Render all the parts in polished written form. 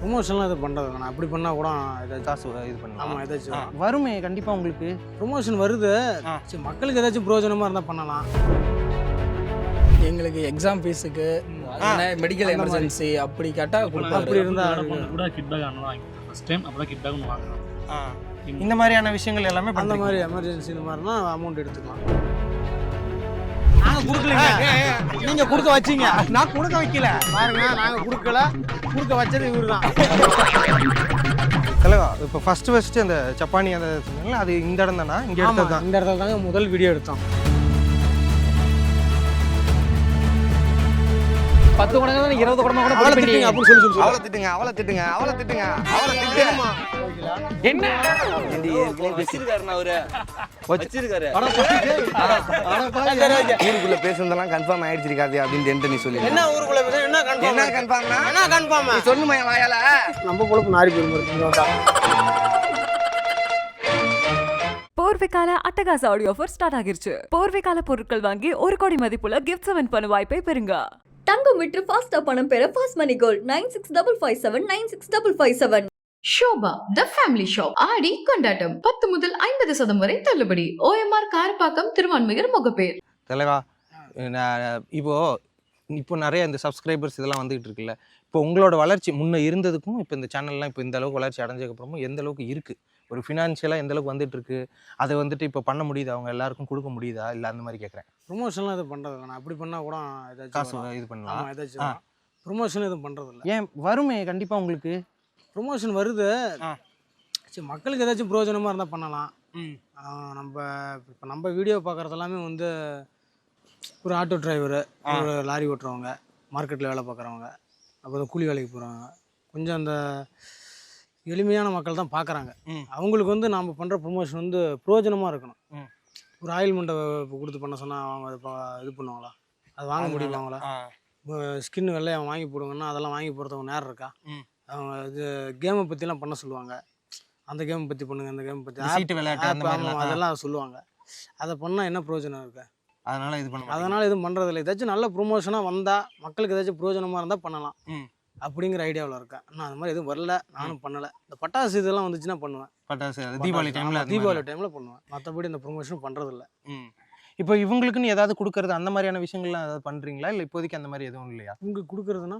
ப்ரொமோஷன்லாம் இது பண்ணுறது நான் அப்படி பண்ணால் கூட ஏதாச்சும் காசு இது பண்ணலாம். ஆமாம் ஏதாச்சும் வருமே கண்டிப்பாக உங்களுக்கு. ப்ரொமோஷன் வருது, சரி மக்களுக்கு ஏதாச்சும் பிரயோஜனமாக இருந்தால் பண்ணலாம். எங்களுக்கு எக்ஸாம் ஃபீஸுக்கு மெடிக்கல் எமர்ஜென்சி அப்படி கேட்டால் கொடுப்பாரு. அப்படி இருந்தால் கூட கிட் பேக் அண்ணன் வாங்கி கொடுத்தாரு ஃபர்ஸ்ட் டைம். அப்போ தான் கிட் பேக் வாங்குறோம். இந்த மாதிரியான விஷயங்கள் எல்லாமே அந்த பண்ணுறீங்க. மாதிரி எமர்ஜென்சி இந்த மாதிரினா அமௌண்ட் எடுத்துக்கலாம். நாங்கள் கொடுக்கலங்க, நீங்கள் கொடுக்க வச்சிங்க. நான் கொடுக்க வைக்கல பாருங்க, நாங்கள் கொடுக்கல, கொடுக்க வச்சது இவரு தான். தலைவா. இப்போ ஃபர்ஸ்ட் அந்த சப்பானி அந்த சொன்னீங்களா, அது இந்த இடம் தானா? இங்கே எடுத்தது தான். இந்த இடத்துல தாங்க முதல் வீடியோ எடுத்தோம். 10 குடங்க 20 குடமா கூட அவளை திட்டுங்க அப்படின்னு சொல்லி அவளை திட்டுங்க என்ன வச்சிருக்காருண்ணா அவரு வச்சிருக்காரு. ஊருக்குள்ள பேசுனதெல்லாம் கன்ஃபார்ம் ஆயிடுச்சு காது அப்படின்னு நீ சொல்லி. என்ன ஊருக்குள்ள பேச என்ன கன்ஃபார்ம் என்ன கன்ஃபார்ம் சொன்னுமா வாயால நம்ம பொழுப்பு நாரி போயிருந்தோம். போர்வைக்கால அட்டகாச ஆடியோ ஆஃபர் ஸ்டார்ட் ஆகிருச்சு. போர்வைக்கால பொருட்கள் வாங்கி 1 கோடி மதிப்புள்ள கிஃப்ட் 7 பண்ண வாய்ப்பை பெறுங்க. தங்கம் விற்று ஃபாஸ்டா பணம் பெற fast money gold 9655796557. Shobha the family shop ஆடி கொண்டாட்டம் 10 முதல் 50% வரை தள்ளுபடி. OMR காரப்பாக்கம் திருவான்மியூர் முகப்பேர். தலைவா, இப்போ நிறைய இந்த சப்ஸ்கிரைபர்ஸ் இதெல்லாம் வந்துகிட்டு இருக்குல்ல, இப்போ உங்களோட வளர்ச்சி முன்ன இருந்ததுக்கும் இப்போ இந்த சேனல்லாம் இப்போ இந்த அளவுக்கு வளர்ச்சி அடைஞ்சதுக்கப்புறமும் எந்த அளவுக்கு இருக்குது, ஒரு ஃபினான்ஷியலாக எந்த அளவுக்கு வந்துட்டு இருக்கு, அதை வந்துட்டு இப்போ பண்ண முடியுதா, அவங்க எல்லாருக்கும் கொடுக்க முடியுதா, இல்லை அந்த மாதிரி கேட்குறேன். ப்ரொமோஷன்லாம் இது பண்ணுறது நான் அப்படி பண்ணால் கூட ஏதாச்சும் காசு இது பண்ணலாம். ஆமாம் ஏதாச்சும் ப்ரொமோஷன் எதுவும் பண்ணுறது இல்லை. ஏன் வருமே கண்டிப்பாக உங்களுக்கு. ப்ரொமோஷன் வருது, சரி மக்களுக்கு ஏதாச்சும் பிரயோஜனமாக இருந்தால் பண்ணலாம். நம்ம வீடியோ பார்க்குறது எல்லாமே வந்து ஒரு ஆட்டோ டிரைவரு, ஒரு லாரி ஓட்டுறவங்க, மார்க்கெட்டில் வேலை பார்க்குறவங்க, அப்புறம் கூலி வேலைக்கு போகிறவங்க, கொஞ்சம் அந்த எளிமையான மக்கள் தான் பார்க்குறாங்க. அவங்களுக்கு வந்து நம்ம பண்ணுற ப்ரொமோஷன் வந்து பிரயோஜனமாக இருக்கணும். ஒரு ஆயில் மண்டை கொடுத்து பண்ண சொன்னால் அவங்க அதை இது பண்ணுவாங்களா, அது வாங்க முடியுமாங்களா? ஸ்கின் வெள்ளையை வாங்கி போடுங்கன்னா அதெல்லாம் வாங்கி போகிறதுக்கு நேரம் இருக்கா? அவங்க இது கேமை பற்றிலாம் பண்ண சொல்லுவாங்க. அந்த கேமை பற்றி பண்ணுங்க, அந்த கேமை பற்றி சீட்டு விளையாட்டு அதெல்லாம் சொல்லுவாங்க. அதை பண்ணால் என்ன பிரயோஜனம் இருக்கு? அதனால் இது பண்ண எதுவும் பண்ணுறதில்ல. ஏதாச்சும் நல்ல ப்ரொமோஷனாக வந்தால் மக்களுக்கு ஏதாச்சும் பிரயோஜனமாக இருந்தால் பண்ணலாம் அப்படிங்கிற ஐடியாவில் இருக்கேன். நான் அது மாதிரி எதுவும் வரல, நானும் பண்ணலை. இந்த பட்டாசு இதெல்லாம் வந்துச்சுன்னா பண்ணுவேன். பட்டாசு தீபாவளி டைமில் பண்ணுவேன். மற்றபடி இந்த ப்ரொமோஷன் பண்ணுறதில்ல. இப்போ இவங்களுக்குன்னு ஏதாவது கொடுக்கறது அந்த மாதிரியான விஷயங்கள்லாம் ஏதாவது பண்ணுறீங்களா, இல்லை இப்போதைக்கு அந்த மாதிரி எதுவும் இல்லையா? உங்களுக்கு கொடுக்குறதுன்னா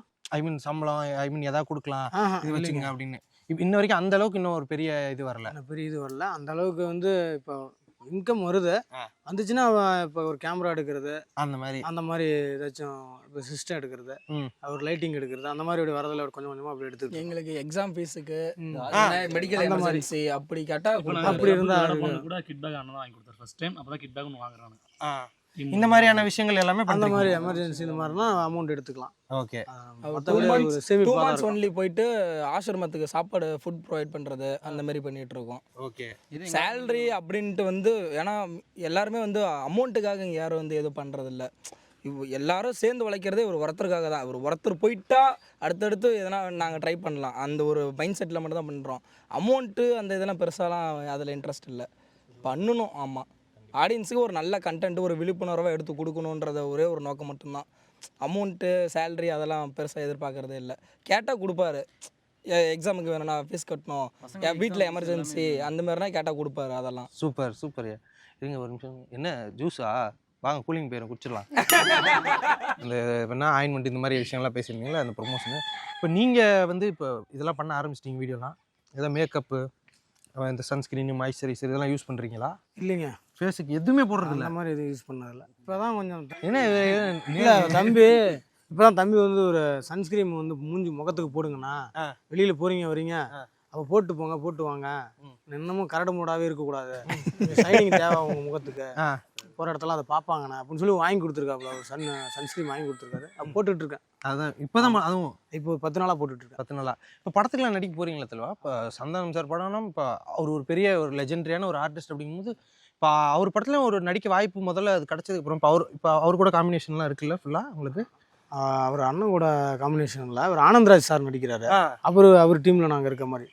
சம்பளம் ஏதாவது கொடுக்கலாம் இது வச்சுங்க அப்படின்னு இன்ன வரைக்கும் அந்த அளவுக்கு இன்னும் ஒரு பெரிய இது வரல. அந்த அளவுக்கு வந்து இப்போ இன்கம் வருது, வந்துச்சுன்னா இப்போ ஒரு கேமரா எடுக்கிறது அந்த மாதிரி ஏதாச்சும் இப்போ சிஸ்டம் எடுக்கிறது, ஒரு லைட்டிங் எடுக்கிறது, அந்த மாதிரி வரதில் கொஞ்சம் கொஞ்சமாக அப்படி எடுத்து எங்களுக்கு எக்ஸாம் ஃபீஸுக்கு மெடிக்கல் எமர்ஜென்சி அப்படி கேட்டால் அப்படி இருந்தால் கூட கிட் பேக் அண்ணன் வாங்கி கொடுத்தாரு ஃபர்ஸ்ட் டைம். அப்போ தான் கிட் பேக் வாங்குறாங்க. இந்த மாதிரியான விஷயங்கள் எல்லாமே அந்த மாதிரி எமர்ஜென்சி இந்த மாதிரினா அமௌண்ட் எடுத்துக்கலாம். ஓகே. 2 months ஒன்லி போயிட்டு ஆசிரமத்துக்கு சாப்பாடு ஃபுட் ப்ரொவைட் பண்ணுறது அந்த மாதிரி பண்ணிகிட்டு இருக்கோம். ஓகே. சேலரி அப்படின்ட்டு வந்து ஏன்னா எல்லாருமே வந்து அமௌண்ட்டுக்காக இங்கே யாரும் வந்து எதுவும் பண்ணுறதில்ல. எல்லாரும் சேர்ந்து உழைக்கிறதே ஒரு ஒருத்தருக்காக தான். ஒரு ஒருத்தர் போயிட்டா அடுத்தடுத்து எதனா நாங்கள் ட்ரை பண்ணலாம், அந்த ஒரு மைண்ட் செட்டில் மட்டும் தான் பண்ணுறோம். அமௌண்ட்டு அந்த இதெல்லாம் பெருசாலாம் அதில் இன்ட்ரெஸ்ட் இல்லை. பண்ணணும். ஆமாம், ஆடியன்ஸுக்கு ஒரு நல்ல கண்டென்ட், ஒரு விழிப்புணர்வை எடுத்து கொடுக்கணுன்றத ஒரே ஒரு நோக்கம் மட்டும்தான். அமௌண்ட்டு சேலரி அதெல்லாம் பெருசாக எதிர்பார்க்குறதே இல்லை. கேட்டால் கொடுப்பாரு. எக்ஸாமுக்கு வேணும்னா ஃபீஸ் கட்டணும், வீட்டில் எமர்ஜென்சி அந்த மாதிரினா கேட்டால் கொடுப்பாரு. அதெல்லாம் சூப்பர். இருங்க ஒரு நிமிஷம். என்ன ஜூஸா? வாங்க கூலிங் பேரும் குடிச்சிடலாம். இந்த என்ன ஆயின்மெண்ட் இந்த மாதிரி விஷயம்லாம் பேசியிருந்தீங்களா அந்த ப்ரொமோஷனு. இப்போ நீங்கள் வந்து இப்போ இதெல்லாம் பண்ண ஆரம்பிச்சிட்டிங்க வீடியோலாம், ஏதோ மேக்கப்பு, இந்த சன்ஸ்கிரீன், மாய்ஸ்சரைசர் இதெல்லாம் யூஸ் பண்ணுறீங்களா? இல்லைங்க, ஃபேஸுக்கு எதுவுமே போடுறதில்ல. அந்த மாதிரி எதுவும் யூஸ் பண்ணதில்ல. இப்போ தான் கொஞ்சம் என்ன இல்லை தம்பி, இப்போ தான் தம்பி வந்து ஒரு சன்ஸ்கிரீம் வந்து முகத்துக்கு போடுங்கண்ணா, வெளியில் போகிறீங்க வரீங்க அப்போ போட்டு வாங்க, இன்னமும் கரடு மூடாவே இருக்கக்கூடாது, ஷைனிங் தேவை உங்கள் முகத்துக்கு, போகிற இடத்துல அதை பார்ப்பாங்கண்ணா அப்படின்னு சொல்லி வாங்கி கொடுத்துருக்காப்புல. ஒரு சன்ஸ்கிரீம் வாங்கி கொடுத்துருக்காரு. அப்போ போட்டுட்ருக்கேன். அதுதான் இப்போ தான் அதுவும் இப்போ 10 நாளாக போட்டுட்ருக்கேன். 10 நாளாக. இப்போ படத்துக்குலாம் நடிக்க போகிறீங்களா தெளிவா? இப்போ சந்தானம் சார் படம்னா இப்போ அவர் ஒரு பெரிய ஒரு லெஜெண்டரியான ஒரு ஆர்டிஸ்ட் அப்படிங்கும்போது இப்போ அவர் படத்துல ஒரு நடிக்க வாய்ப்பு முதல்ல அது கிடச்சதுக்கப்புறம் இப்போ அவர் கூட காம்பினேஷன்லாம் இருக்குல்ல ஃபுல்லாக உங்களுக்கு? அவர் அண்ணன் கூட காம்பினேஷனில் அவர் ஆனந்த்ராஜ் சார் நடிக்கிறாரு. அவர் டீமில் நாங்கள் இருக்க மாதிரி.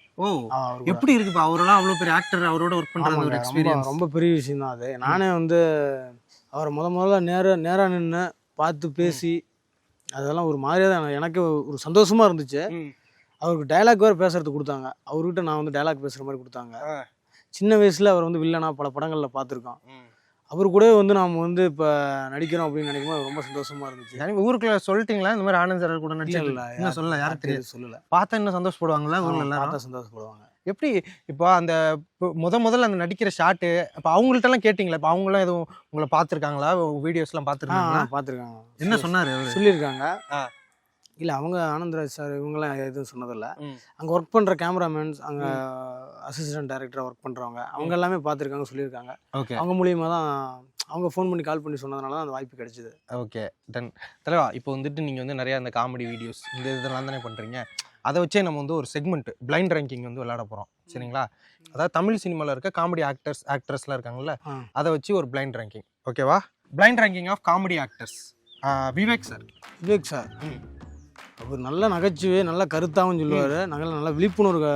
எப்படி இருக்கு இப்போ அவரெல்லாம் அவ்வளோ பெரிய ஆக்டர், அவரோட ஒர்க் பண்ணுற ஒரு எக்ஸ்பீரியன்ஸ் ரொம்ப பெரிய விஷயம் தான் அது. நானே வந்து அவரை முதல்ல நேராக நின்று பார்த்து பேசி அதெல்லாம் ஒரு மாதிரியாக தான் எனக்கு ஒரு சந்தோஷமாக இருந்துச்சு. அவருக்கு டைலாக் வேறு பேசுறதுக்கு கொடுத்தாங்க. அவர்கிட்ட நான் வந்து டைலாக் பேசுகிற மாதிரி கொடுத்தாங்க. சின்ன வயசில் அவர் வந்து வில்லனா பல படங்களில் பார்த்துருக்கோம். அவர் கூட வந்து நாம் வந்து இப்போ நடிக்கிறோம் அப்படின்னு நினைக்கும் போது ரொம்ப சந்தோஷமாக இருந்துச்சு. எனக்கு ஊருக்குள்ள சொல்லிட்டீங்களா இந்த மாதிரி ஆனந்த் சார் கூட நடிச்சு? இல்லை இன்னும் சொல்லல, யாரும் தெரியாது. சொல்லலை. பார்த்தா இன்னும் சந்தோஷப்படுவாங்களா ஊரில் எல்லாம்? பார்த்தா சந்தோஷப்படுவாங்க. எப்படி இப்போ அந்த முதல்ல அந்த நடிக்கிற ஷாட்டு இப்போ அவங்கள்ட்டலாம் கேட்டிங்களா? இப்போ அவங்களாம் எதுவும் உங்களை பார்த்துருக்காங்களா? வீடியோஸ்லாம் பார்த்துருக்காங்களா? பார்த்துருக்காங்க. என்ன சொன்னார் அவர்? சொல்லியிருக்காங்க. இல்லை அவங்க ஆனந்தராஜ் சார் இவங்கெல்லாம் எதுவும் சொன்னதில்லை. அங்கே ஒர்க் பண்ணுற கேமராமேன்ஸ், அங்கே அசிஸ்டன்ட் டைரக்டராக ஒர்க் பண்ணுறவங்க அவங்க எல்லாமே பார்த்துருக்காங்க, சொல்லியிருக்காங்க. ஓகே. அவங்க மூலியமாக தான் அவங்க ஃபோன் பண்ணி கால் பண்ணி சொன்னதுனால தான் அந்த வாய்ப்பு கிடைச்சிது. Okay done. தலைவா, இப்போ வந்துட்டு நீங்கள் வந்து நிறையா அந்த காமெடி வீடியோஸ் இந்த இதெல்லாம் தானே பண்ணுறீங்க. அதை வச்சே நம்ம வந்து ஒரு செக்மெண்ட் பிளைண்ட் ரேங்கிங் வந்து விளையாட போகிறோம், சரிங்களா? அதாவது தமிழ் சினிமாவில் இருக்க காமெடி ஆக்டர்ஸ்லாம் இருக்காங்கல்ல, அதை வச்சு ஒரு பிளைண்ட் ரேங்கிங், ஓகேவா? Blind ranking of comedy actors. Vivek sir. Vivek sir அவர் நல்ல நகைச்சுவை, நல்ல கருத்தாகவும் சொல்லுவார். நல்ல விழிப்புணர்வு,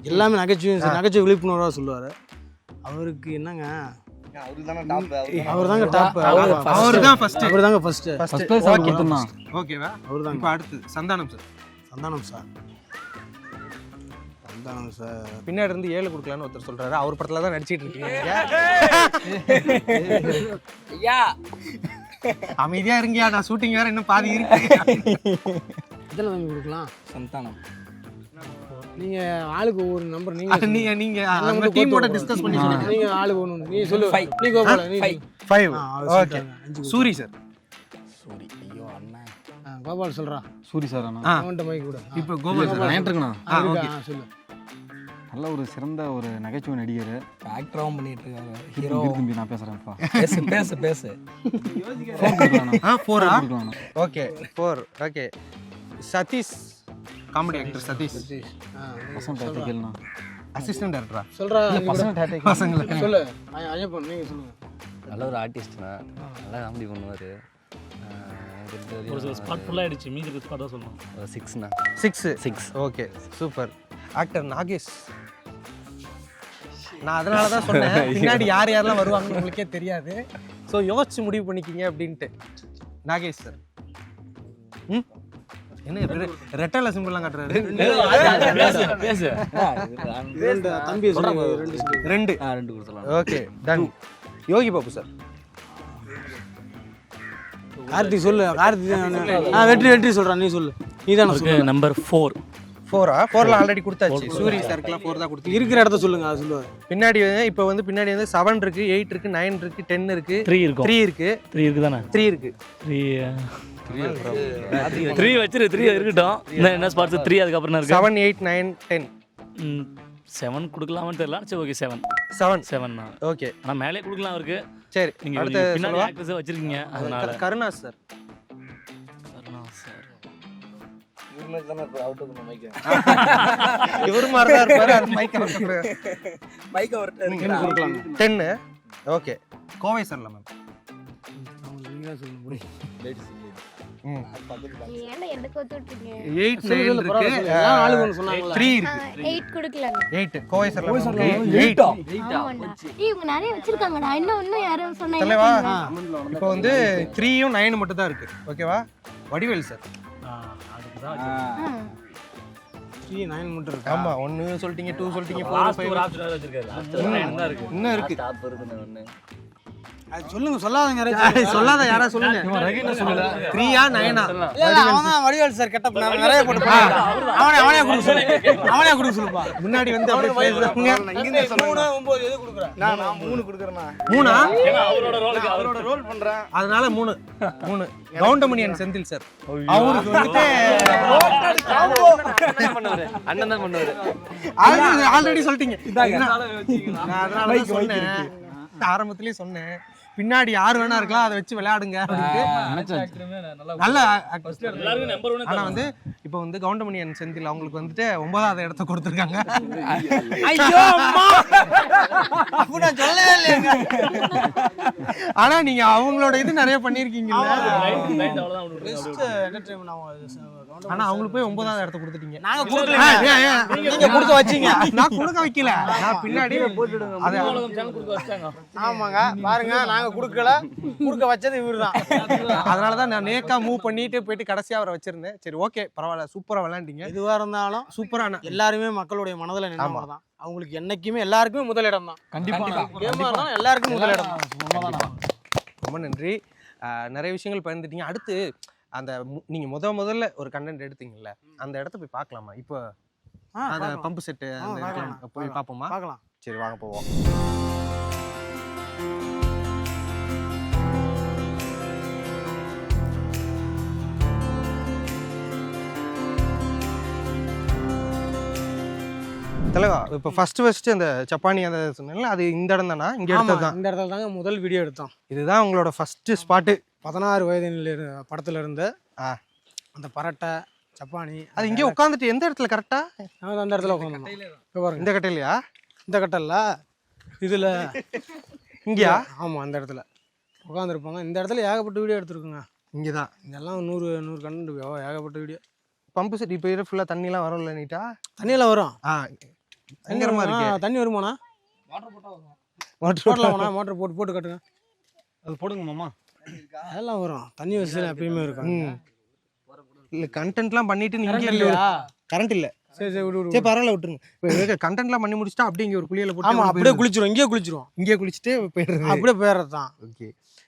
எல்லாமே நகைச்சுவை விழிப்புணர்வாக சொல்லுவார். அவருக்கு என்னங்க, அவர் தாங்க டாப். அவர் தான் ஃபர்ஸ்ட். அவர் தாங்க ஃபர்ஸ்ட். ஓகேவா? அவர் தாங்க. இப்போ அடுத்து சந்தானம் சார். சந்தானம் சார் பின்னாடி இருந்து 7 கொடுக்கலான்னு ஒருத்தர் சொல்றாரு. அவர் படத்துல தான் நடிச்சிட்டு இருக்கீங்க. அமைதியா இருங்கயா, நான் ஷூட்டிங் வேற இன்னும் பாதி இருக்கு. இதில் வாங்கி கொடுக்கலாம். சந்தானம். நீங்கள் ஆளுக்கு ஒவ்வொரு நம்பர் நீங்க நம்ம டீமோட டிஸ்கஸ் பண்ணி சொல்லுங்க. நீங்கள் ஆளுக்கு ஒன்று நீ சொல்லு. நீ கோபால நீ 5. ஓகே. சூரி சார். சூரி. ஐயோ அண்ணா. கோபால் சொல்றா. சூரி சார் அண்ணா. அவன்கிட்ட மைக் கூட. இப்போ கோபால் சார் நயன்ட்ருக்கண்ணா. ஓகே சொல்லு. நல்ல ஒரு சிறந்த ஒரு நகைச்சுவை நடிகர். ஆக்டராகவும் பண்ணிட்டு இருக்காரு. ஹீரோ தம்பி நான் பேசுறேன்ப்பா. பேசு 4. Okay 4. Okay. Sathish, comedy actor Sathish. பசங்க டேட்டிக்கல்னா அசிஸ்டன்ட் டைரக்டரா சொல்றா. பசங்க டேட்டிக்கல் பசங்க சொல்லு. ஐயப்பன் நீங்க சொல்லுங்க. நல்ல ஒரு ஆர்டிஸ்ட்னா, நல்லா காமெடி பண்ணுவார். ஒரு சில ஸ்பாட் ஃபுல்லாக ஆயிடுச்சு, மீதி ஸ்பாட் தான் சொல்லணும். 6ண்ணா. 6. Okay super. ஆக்டர் நாகேஷ். நான் அதனால தான் சொன்னேன் பின்னாடி யார் யாரெல்லாம் வருவாங்கன்னு உங்களுக்கே தெரியாது, ஸோ யோசிச்சு முடிவு பண்ணிக்கிங்க அப்படின்ட்டு. நாகேஷ் சார். என்ன ரெட்டல சிம்பிள்லாம் காட்டுறாரு? பேசு. தம்பி 2 கொடுத்துடலாம். Okay done. Yogi Babu sir. Karthik சொல்லு. கார்த்திக் வெற்றி சொல்றான். நீ சொல்லு. நீ தானே சொல்லு. நம்பர் 4. 4ல ஆல்ரெடி கொடுத்தாச்சு. சூரி சார்க்குலாம் 4 தான் கொடுத்து. இருக்கிற இடத்த சொல்லுங்க, அது சொல்லுவாரு. பின்னாடி இப்போ வந்து பின்னாடி வந்து 7 இருக்கு, 8 இருக்கு, 9 இருக்கு, 10 இருக்கு, 3 இருக்கும். 3 இருக்கு. 3 இருக்கு தானே? 3 இருக்கு. 3 வச்சிரு. 3 இருக்கட்டும். என்ன ஸ்பாட்ஸ் 3 அதுக்கப்புறம் இருக்கு. 7, 8, 9, 10. 7 கொடுக்கலாமான்னு தெரியல. சரி ஓகே 7 தான். ஓகே. ஆனால் மேலே கொடுக்கலாம் அவருக்கு. சரி நீங்கள் அடுத்து பின்னாடி ஆக்டர்ஸை வச்சிருக்கீங்க, அதனால. கருணாஸ் சார். இவரு மாதிரி தான் இருப்பாரு. அது மைக்க கொடுக்கலாம். 10. ஓகே. கோவை சார்ல மேம். ஏன்டா என்ன கோத்துட்டீங்க? 8, 9 இருக்கு. ஆளு ஒன்னு சொன்னாங்க. 3 இருக்கு. 8 கொடுக்கலாம். 8 கோவை சார்ல 8. ஆமாடா. இவங்க நிறைய வச்சிருக்காங்கடா. இன்னும் யாரும் சொன்னாங்க. தலைவா, இப்போ வந்து 3யும் 9 மட்டும் தான் இருக்கு. ஓகேவா? வடிவேல் சார். அதுக்கு தான் 3, 9 மட்டும் இருக்கு. ஆமா, 1 சொல்லிட்டீங்க, 2 சொல்லிட்டீங்க, 4, லாஸ்ட் 5 ஒரு ஆப்ஷன் வச்சிருக்காரு. இன்னும் இருக்கு. டாப் இருக்குன்னு ஒன்று. அது சொல்லுங்க, சொல்லாதங்க. சொல்லாத யாரா சொல்லுங்க. 3யா 9ஆ? அவன் வடிவேல் சார் கெட்டப் நிறைய போட்டு அவனே கொடுக்க சொல்லுப்பா. முன்னாடி வந்து அப்படியே பேசுறாங்க. 3, 9 எது கொடுக்குற? நான் 3 கொடுக்குறேன்னா. 3ஆ? அவரோட ரோல் பண்றேன். அதனால 3. Goundamani and Senthil sir. அவருக்கு வந்துட்டு அண்ணன் தான் பண்ணுவாரு. ஆல்ரெடி சொல்லிட்டீங்க. நான் அதனால சொன்னேன், ஆரம்பத்திலேயே சொன்னேன், பின்னாடி யார் வேணா இருக்கலாம், அதை வச்சு விளையாடுங்க நல்ல. ஆனா வந்து இப்போ வந்து கவுண்டமணி அண்ட் செந்தில் அவங்களுக்கு வந்துட்டு 9வது இடத்த கொடுத்துருக்காங்க. ஆனா நீங்க அவங்களோட இது நிறைய பண்ணிருக்கீங்க. ஆனா அவங்களுக்கு போய் 9வது இடத்த கொடுத்துட்டீங்க. நாங்க கொடுக்கல, நீங்க கொடுக்க வச்சீங்க. நான் கொடுக்க வைக்கல, நான் பின்னாடி போட்டுடுங்க. ஆமாங்க, பாருங்க நாங்க கொடுக்கல, கொடுக்க வச்சது இவருதான். அதனாலதான் நான் நேக்கா மூவ் பண்ணிட்டு போயிட்டு கடைசியா அவரை வச்சிருந்தேன். சரி ஓகே பரவாயில்ல, சூப்பரா விளையாண்டீங்க. எதுவா இருந்தாலும் சூப்பரான எல்லாருமே மக்களுடைய மனதில் நின்றவங்க தான். அவங்களுக்கு என்னைக்குமே எல்லாருக்குமே முதலிடம் தான். கண்டிப்பா கேமா இருந்தாலும் எல்லாருக்கும் முதலிடம் தான். ரொம்ப நன்றி. நிறைய விஷயங்கள் பகிர்ந்துட்டீங்க. அடுத்து அந்த நீங்க முதல்ல ஒரு கண்டென்ட் எடுத்தீங்கல்ல, அந்த இடத்த போய் பார்க்கலாமா? இப்போ அந்த பம்பு செட்டு போய் பார்ப்போமா? பார்க்கலாம். சரி வாங்க போவோம். தலைவா, இப்போ ஃபர்ஸ்ட் அந்த சப்பானி அந்த சொன்னீங்களா, அது இந்த இடம் தானா? இங்க எடுத்தது தான். இந்த இடத்துல தாங்க முதல் வீடியோ எடுத்தோம். இதுதான் உங்களோட ஃபர்ஸ்ட் ஸ்பாட்டு. 16 வயதில் படத்துல இருந்து அந்த பரட்டை சப்பானி அது இங்கே உட்காந்துட்டு எந்த இடத்துல கரெக்டா? நாங்கள் அந்த இடத்துல உட்காந்தோம். இப்போ பாருங்க, இந்த கட்டையிலையா? இந்த கட்டல்ல இதுல இங்கேயா? ஆமாம், அந்த இடத்துல உட்காந்துருப்பாங்க. இந்த இடத்துல ஏகப்பட்ட வீடியோ எடுத்துருக்குங்க. இங்கே தான். இதெல்லாம் 100 கண்டு ஏகப்பட்ட வீடியோ. பம்பு செட் இப்போ ஃபுல்லாக தண்ணிலாம் வரும்ல நீட்டா? தண்ணியெல்லாம் வரும். பயங்கரமா இருக்கு. தண்ணி வருமாண்ணா? வாட்டர் போடலாமாண்ணா? மோட்டர் போட்டு கட்டுங்க. அது போடுங்க மாமா. அதெல்லாம் வரும். தண்ணி வசதியில் எப்பயுமே இருக்கும். இல்லை கண்டென்ட்லாம் பண்ணிட்டு கரண்ட் இல்லையா? கரண்ட் இல்லை. சரி சரி விடு. சரி பரவாயில்ல, விட்டுருங்க. இப்போ கண்டென்ட்லாம் பண்ணி முடிச்சுட்டா அப்படியே இங்கே ஒரு குளியல போட்டு ஆமாம், அப்படியே குளிச்சிரும். இங்கேயே குளிச்சிரும். இங்கே குளிச்சுட்டு போயிடுறது. அப்படியே போயிடுறது தான். ஓகே,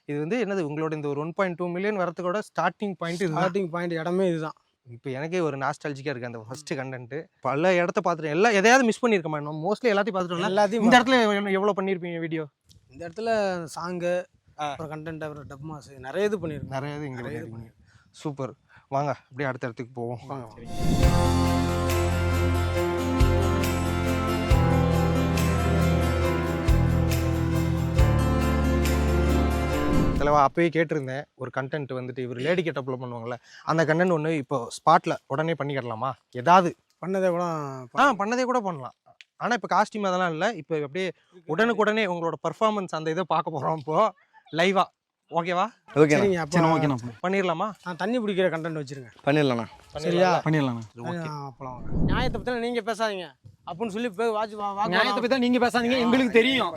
இது வந்து என்னது உங்களோட இந்த ஒரு 1.2 மில்லியன் வரதுக்கோட ஸ்டார்டிங் பாயிண்ட் இது. ஸ்டார்டிங் பாயிண்ட் இடமே இதுதான். இப்போ எனக்கே ஒரு நாஸ்டாலஜிக்காக இருக்குது அந்த ஃபர்ஸ்ட் கண்டென்ட். பல இடத்த பார்த்துட்டேன். எல்லாம் எதையாவது மிஸ் பண்ணியிருக்கேன். நம்ம மோஸ்ட்லி எல்லாத்தையும் பார்த்துட்டோம். எல்லாத்தையும் இந்த இடத்துல எவ்வளோ பண்ணியிருப்பீங்க வீடியோ? இந்த இடத்துல சாங்கு, அப்புறம் கண்டென்ட், அப்புறம் டப் மாஸ் நிறைய இது பண்ணியிருக்கோம். நிறைய இது இங்கே பண்ணியிருக்கீங்க. சூப்பர். வாங்க அப்படியே அடுத்த இடத்துக்கு போவோம். வாங்க. தலைவா, அப்பயே கேட்டிருந்தேன் ஒரு கண்டென்ட் வந்துட்டு இவர் லேடி கெட்டப்பில் பண்ணுவாங்கல்ல, அந்த கண்டென்ட் ஒன்று இப்போ ஸ்பாட்டில் உடனே பண்ணிக்கிடலாமா? ஏதாவது பண்ணதே கூட பண்ணதே கூட பண்ணலாம். ஆனால் இப்போ காஸ்டியூம் அதெல்லாம் இல்லை. இப்போ அப்படியே உடனுக்குடனே உங்களோட பர்ஃபார்மன்ஸ் அந்த இதை பார்க்க போகிறோம் இப்போ லைவா. ஓகேவா? ஓகே சரிங்க. அப்போ ஓகேண்ணா பண்ணிடலாமா? நான் தண்ணி பிடிக்கிற கண்டென்ட் வச்சிருங்க. பண்ணிடலாண்ணா. சரியா? பண்ணிடலாண்ணா. அப்பலாம் நியாயத்தை பற்றி நீங்க பேசாதீங்க அப்படின்னு சொல்லி போய் நியாயத்தை பத்தி நீங்க பேசாதீங்க, எங்களுக்கு தெரியும்.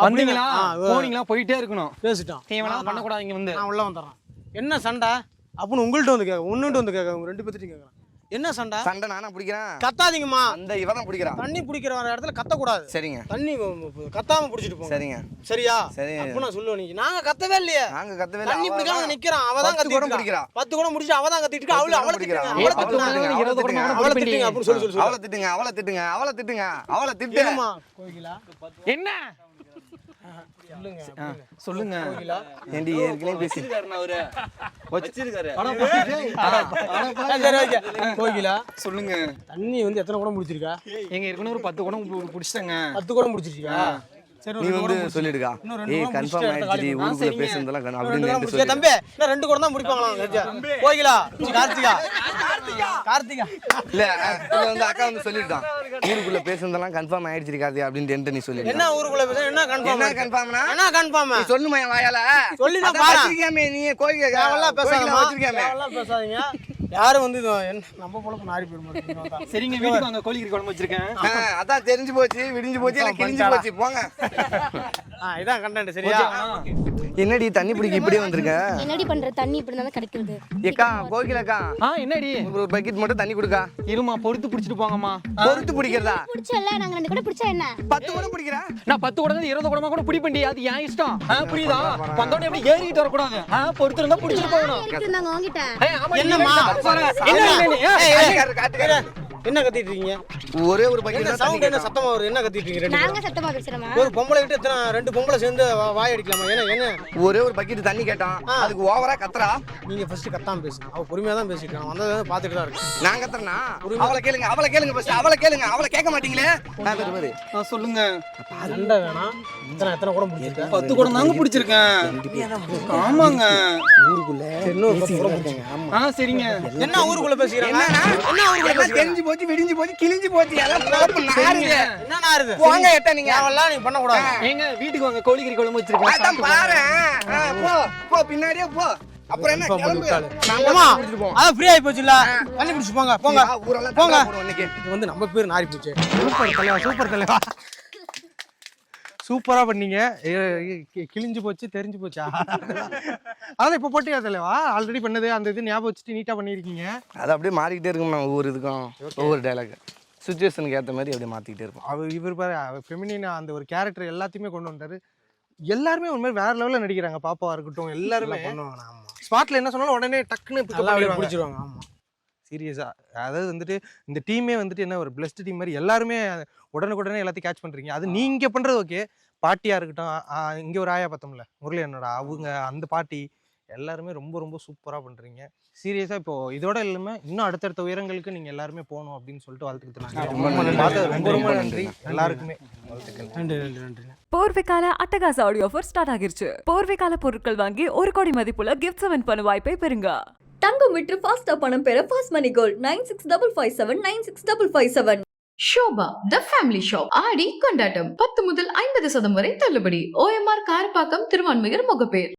வந்தீங்களா போனீங்களா போயிட்டே இருக்கணும். பேசிட்டோம். தேவையான பண்ணக்கூடாது. வந்து நான் உள்ள வந்துடுறேன். என்ன சண்டை அப்படின்னு உங்கள்கிட்ட வந்து கேட்க, ஒன்னுட்டு வந்து கேட்க, உங்க 2 பேர்த்திட்டு கேட்கறேன். என்ன சண்டை? சண்டை நானா பிடிக்கிறேன். கத்தாதீங்கம்மா. அந்த இவன் தான் பிடிக்கிறான். தண்ணி பிடிக்கிற வர இடத்துல கத்தக்கூடாது. சரிங்க. தண்ணி கத்தாம பிடிச்சிட்டு போங்க. சரிங்க. சரியா? சரி. அப்ப நான் சொல்லுவேன், நீங்க நாங்க கத்தவே இல்லையே. நாங்க கத்தவே தண்ணி பிடிக்காம நிக்கிறோம். அவ தான் கத்தி கூட பிடிக்கிறா. 10 கூட முடிச்சு அவ தான் கத்திட்டு இருக்கா. அவள திட்டுங்க. அவள திட்டுங்க அப்படின்னு சொல்லி அவளை திட்டுங்க. அவளை திட்டுங்க. அவளை திட்டுங்க. அவளை திட்டுமா. கோகிலா என்ன சொல்லுங்க. ஏண்டி ஏற்கனவே பேசிருக்காரு அவரு. வச்சிருக்காரு. கோகிலா சொல்லுங்க. தண்ணி வந்து எத்தனை குடம் முடிச்சிருக்கா? எங்க ஏற்கனவே ஒரு 10 குடம் பிடிச்சிட்டேங்க. 10 குடம் முடிச்சிருக்கா? சரி, நீ வந்து சொல்லிடுக்கா. ஏய் கன்ஃபார்ம் ஆயிடுச்சு. ஊருக்குள்ள பேசுனதெல்லாம் அப்படின்னு சொல்லி. தம்பி நான் 2 குடம் தான் முடிப்பாங்களா? கோகிலா, கார்த்திகா இல்ல வந்து அக்கா வந்து சொல்லிட்டான். ஊருக்குள்ள பேசுனதெல்லாம் கன்ஃபார்ம் ஆயிடுச்சு கார்த்திகா அப்படின்னு நீ சொல்லி. என்ன ஊருக்குள்ள பேச என்ன கன்ஃபார்ம்? என்ன கன்ஃபார்ம்னா? என்ன கன்ஃபார்ம்? நீ சொல்லுமா என் வாயால. சொல்லி தான் பாரு. வச்சிருக்கியாமே நீ கோயில எல்லாம் பேசாதமா வச்சிருக்கியாமே. எல்லாம் பேசாதீங்க. யாரும் வந்து நம்ம பொழப்பு நாரி போயிடுமா? சரிங்க, வீட்டுக்கு வாங்க. கோழிக்கறி குழம்பு வச்சிருக்கேன். அதான் தெரிஞ்சு போச்சு, விடிஞ்சு போச்சு, எனக்கு கிழிஞ்சு போச்சு. போங்க. இதான் கண்டென்ட். சரியா? என்னடி தண்ணி பிடிக்க இப்படியே வந்திருக்க? என்னடி பண்ற? தண்ணி இப்படி தான் கிடைக்குது. ஏக்கா கோகிலக்கா, என்னடி ஒரு பக்கெட் மட்டும் தண்ணி கொடுக்கா. இருமா, பொறுத்து பிடிச்சிட்டு போங்கம்மா. பொறுத்து பிடிக்கிறதா? பிடிச்சல நாங்க 2 கூட பிடிச்சா என்ன? 10 கூட பிடிக்கிறா. நான் 10 குடம் 20 குடமா கூட பிடிப்பேன்டி. அது ஏன் இஷ்டம். புரியுதா? வந்தோடனே அப்படி ஏறிட்டு வரக்கூடாது. பொறுத்து இருந்தா பிடிச்சிட்டு போகணும். இருந்தாங்க வாங்கிட்ட. என்னம்மா? என்ன கத்திட்டு இருக்கீங்க? ஒரே ஒரு பக்கெட் தான் சவுண்ட் என்ன சத்தமா வருது? என்ன கத்திட்டு இருக்கீங்க? நாங்க சத்தமா பேசுறோமா? ஒரு பொம்பளை கிட்ட எத்தனை 2 பொம்பளை சேர்ந்து வாய் அடிக்கலாமா? என்ன ஒரே ஒரு பக்கெட் தண்ணி கேட்டான், அதுக்கு ஓவரா கத்துறா. நீங்க ஃபர்ஸ்ட் கத்தாம பேசுங்க. அவ பொறுமையா தான் பேசிட்டு இருக்கான். வந்தத பாத்துட்டு தான் இருக்கு. நான் கத்துறேனா? அவளை கேளுங்க. ஃபர்ஸ்ட் அவளை கேளுங்க. அவளை கேட்க மாட்டீங்களே. நான் பாரு. சொல்லுங்க. சண்டை வேணாம். எத்தனை கூட முடிச்சிருக்கேன்? 10 குடம் தாங்க பிடிச்சிருக்கேன். ஆமாங்க. ஊருக்குள்ள இன்னொரு 10 கூட முடிச்சிருக்கேன். சரிங்க. என்ன ஊருக்குள்ள பேசிக்கிறாங்க? என்ன ஊருக்குள்ள தெரிஞ்சு போச்சு, விடிஞ்சு போச்சு, கிழிஞ்சு போச்சு. எல்லாம் பொழப்பு நாறுது. என்ன நாறுது? போங்க ஏட்டா நீங்க. அவெல்லாம் நீ பண்ண கூடாது. ஏங்க வீட்டுக்கு வாங்க. கோழிக்கறி குழம்பு வச்சிருக்கேன். அதான் பாரு. போ போ பின்னாடியே போ. அப்புறம் என்ன Confirm பண்ணி கிளம்பு. விட்டாரு. நாங்க ஏம்மா, பிடிச்சிட்டு போவோம். அதான் ஃப்ரீ ஆகி போச்சுல்ல தண்ணி பிடிச்சி போங்க போங்க ஊரெல்லாம் போங்க. தனியா போடுவோம் இன்னைக்கு. இது வந்து நம்ம பேர் நாரி போச்சு. சூப்பர் தலைவா சூப்பரா பண்ணீங்க. கிழிஞ்சு போச்சு தெரிஞ்சு போச்சா அதான் இப்போ போட்டியா தலைவா ஆல்ரெடி பண்ணது அந்த இது ஞாபகம் வச்சுட்டு நீட்டா பண்ணியிருக்கீங்க. அது அப்படியே மாறிக்கிட்டே இருக்கும் நான் ஒவ்வொரு இதுக்கும் ஒவ்வொரு டைலாக் சுச்சுவேஷனுக்கு ஏற்ற மாதிரி அப்படியே மாற்றிக்கிட்டே இருப்போம். இவர் பாரு ஃபெமினின் அந்த ஒரு கேரக்டர் எல்லாத்தையுமே கொண்டு வந்தாரு. எல்லாருமே உண்மையில வேற லெவலில் நடிக்கிறாங்க. பாப்பாவா இருக்கட்டும் எல்லாருமே பண்ணுவாங்க. ஆமா ஸ்பாட்ல என்ன சொன்னாலும் உடனே டக்குன்னு நல்லா அப்படியே பிடிச்சிருவாங்க. ஆமா சீரியஸா அதாவது வந்துட்டு இந்த டீமே வந்துட்டு என்ன ஒரு பிளஸ்ட் டீம் மாதிரி எல்லாருமே உடனுக்குடனே எல்லாத்தையும் கேட்ச் பண்றீங்க. அது நீங்க பண்றது ஓகே. பாட்டியா இருக்கட்டும் இங்க ஒரு ஆயா பார்த்தோம்ல முரளி என்னோட அவங்க அந்த பாட்டி எல்லாருமே ரொம்ப ரொம்ப சூப்பரா பண்றீங்க. சீரியஸா இப்போ இதோட இல்லாம இன்னும் அடுத்தடுத்த உயரங்களுக்கு நீங்க எல்லாருமே போகணும் அப்படின்னு சொல்லிட்டு வாழ்த்துக்கள். ரொம்ப ரொம்ப நன்றி எல்லாருக்குமே. நன்றி நன்றி நன்றி. போர்வைக்கால அட்டகாச ஆடியோ ஆஃபர் ஸ்டார்ட் ஆகிருச்சு. போர்வைக்கால பொருட்கள் வாங்கி 1 கோடி மதிப்புள்ள கிஃப்ட்ஸ் வின் பண்ண வாய்ப்பை பெறுங்க. தங்கம் விற்று ஃபாஸ்டா பணம் பெற fast money gold 9655 96557. Shobha the family shop ஆடி கொண்டாட்டம் 10 முதல் 50% வரை தள்ளுபடி. OMR காரப்பாக்கம் திருவான்மியூர் முகப்பேர்.